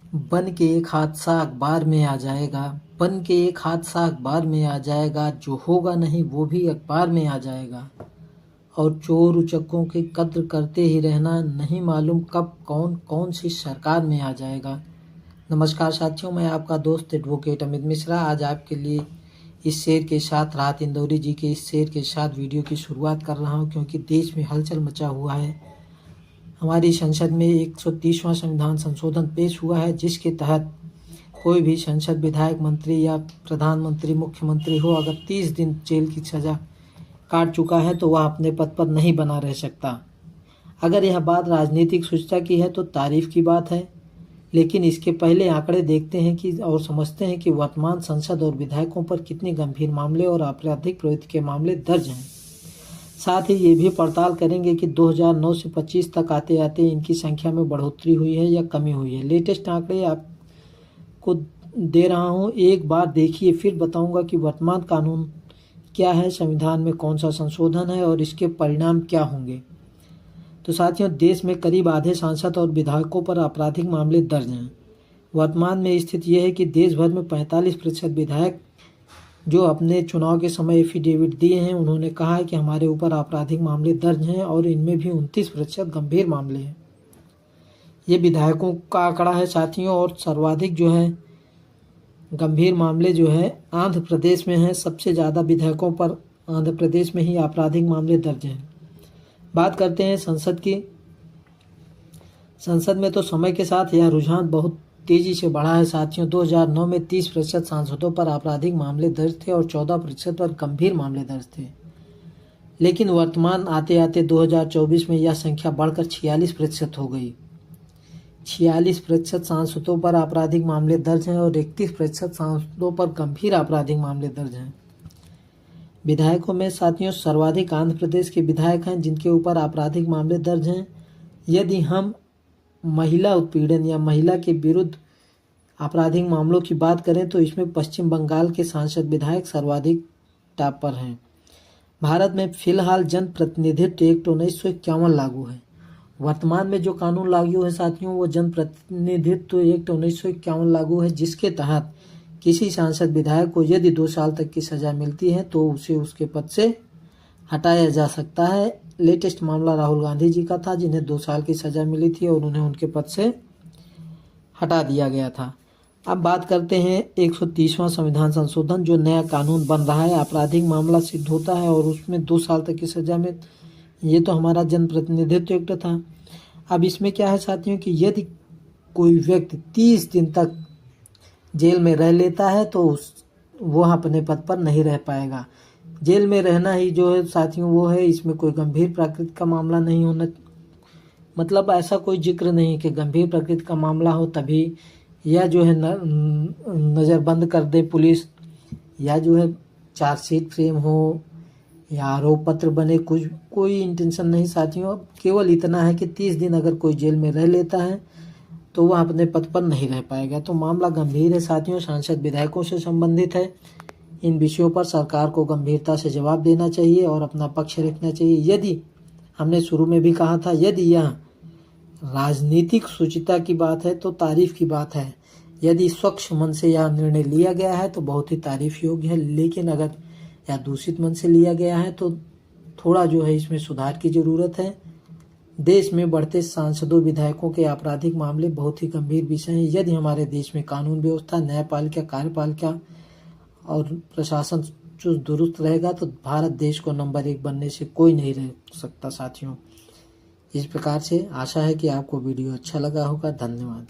बन के एक हादसा अखबार में आ जाएगा, बन के एक हादसा अखबार में आ जाएगा, जो होगा नहीं वो भी अखबार में आ जाएगा। और चोर उचक्कों की कद्र करते ही रहना, नहीं मालूम कब कौन कौन सी सरकार में आ जाएगा। नमस्कार साथियों, मैं आपका दोस्त एडवोकेट अमित मिश्रा आज आपके लिए इस शेर के साथ, राहत इंदौरी जी के इस शेर के साथ वीडियो की शुरुआत कर रहा हूं, क्योंकि देश में हलचल मचा हुआ है। हमारी संसद में 130वां संविधान संशोधन पेश हुआ है, जिसके तहत कोई भी संसद विधायक, मंत्री या प्रधानमंत्री, मुख्यमंत्री हो, अगर 30 दिन जेल की सजा काट चुका है तो वह अपने पद पर नहीं बना रह सकता। अगर यह बात राजनीतिक शुचिता की है तो तारीफ की बात है, लेकिन इसके पहले आंकड़े देखते हैं कि और समझते हैं कि वर्तमान संसद और विधायकों पर कितने गंभीर मामले और आपराधिक प्रवृत्ति के मामले दर्ज हैं। साथ ही ये भी पड़ताल करेंगे कि 2009 से 25 तक आते आते इनकी संख्या में बढ़ोतरी हुई है या कमी हुई है। लेटेस्ट आंकड़े आपको दे रहा हूँ, एक बार देखिए, फिर बताऊंगा कि वर्तमान कानून क्या है, संविधान में कौन सा संशोधन है और इसके परिणाम क्या होंगे। तो साथियों, देश में करीब आधे सांसद और विधायकों पर आपराधिक मामले दर्ज हैं। वर्तमान में स्थिति यह है कि देश भर में 45% विधायक जो अपने चुनाव के समय एफिडेविट दिए हैं, उन्होंने कहा है कि हमारे ऊपर आपराधिक मामले दर्ज हैं और इनमें भी 29% गंभीर मामले हैं। ये विधायकों का आंकड़ा है साथियों, और सर्वाधिक जो है गंभीर मामले जो है आंध्र प्रदेश में है। सबसे ज़्यादा विधायकों पर आंध्र प्रदेश में ही आपराधिक मामले दर्ज हैं। बात करते हैं संसद की। संसद में तो समय के साथ यह रुझान बहुत तेजी से बढ़ा है साथियों। 2009 में 30% सांसदों पर आपराधिक मामले दर्ज थे और 14% पर गंभीर मामले दर्ज थे, लेकिन वर्तमान आते आते 2024 में यह संख्या बढ़कर 46% हो गई। 46% सांसदों पर आपराधिक मामले दर्ज हैं और 31% सांसदों पर गंभीर आपराधिक मामले दर्ज हैं। विधायकों में साथियों सर्वाधिक आंध्र प्रदेश के विधायक हैं, जिनके ऊपर आपराधिक मामले दर्ज हैं। यदि हम महिला उत्पीड़न या महिला के विरुद्ध आपराधिक मामलों की बात करें तो इसमें पश्चिम बंगाल के सांसद विधायक सर्वाधिक टॉप पर हैं। भारत में फिलहाल जन प्रतिनिधित्व एक्ट 1951 लागू है। वर्तमान में जो कानून लागू है साथियों, वो जन प्रतिनिधित्व एक्ट 1951 लागू है, जिसके तहत किसी सांसद विधायक को यदि 2 साल तक की सजा मिलती है तो उसे उसके पद से हटाया जा सकता है। लेटेस्ट मामला राहुल गांधी जी का था, जिन्हें 2 साल की सजा मिली थी और उन्हें उनके पद से हटा दिया गया था। अब बात करते हैं 130वां संविधान संशोधन, जो नया कानून बन रहा है। आपराधिक मामला सिद्ध होता है और उसमें 2 साल तक की सजा में, ये तो हमारा जनप्रतिनिधित्व एक्ट था। अब इसमें क्या है साथियों कि यदि कोई व्यक्ति 30 दिन तक जेल में रह लेता है तो वह अपने पद पर नहीं रह पाएगा। जेल में रहना ही जो है साथियों वो है, इसमें कोई गंभीर प्रकृति का मामला नहीं होना, मतलब ऐसा कोई जिक्र नहीं कि गंभीर प्रकृति का मामला हो तभी, या जो है नज़रबंद कर दे पुलिस, या जो है चार्जशीट फ्रेम हो या आरोप पत्र बने, कुछ कोई इंटेंशन नहीं साथियों। केवल इतना है कि 30 दिन अगर कोई जेल में रह लेता है तो वह अपने पद पर नहीं रह पाएगा। तो मामला गंभीर है साथियों, सांसद विधायकों से संबंधित है। इन विषयों पर सरकार को गंभीरता से जवाब देना चाहिए और अपना पक्ष रखना चाहिए। यदि हमने शुरू में भी कहा था, यदि यह राजनीतिक शुचिता की बात है तो तारीफ की बात है। यदि स्वच्छ मन से यह निर्णय लिया गया है तो बहुत ही तारीफ योग्य है, लेकिन अगर यह दूषित मन से लिया गया है तो थोड़ा जो है इसमें सुधार की ज़रूरत है। देश में बढ़ते सांसदों विधायकों के आपराधिक मामले बहुत ही गंभीर विषय हैं। यदि हमारे देश में कानून व्यवस्था, न्यायपालिका, कार्यपालिका और प्रशासन चुस्त दुरुस्त रहेगा तो भारत देश को नंबर 1 बनने से कोई नहीं रह सकता साथियों। इस प्रकार से आशा है कि आपको वीडियो अच्छा लगा होगा। धन्यवाद।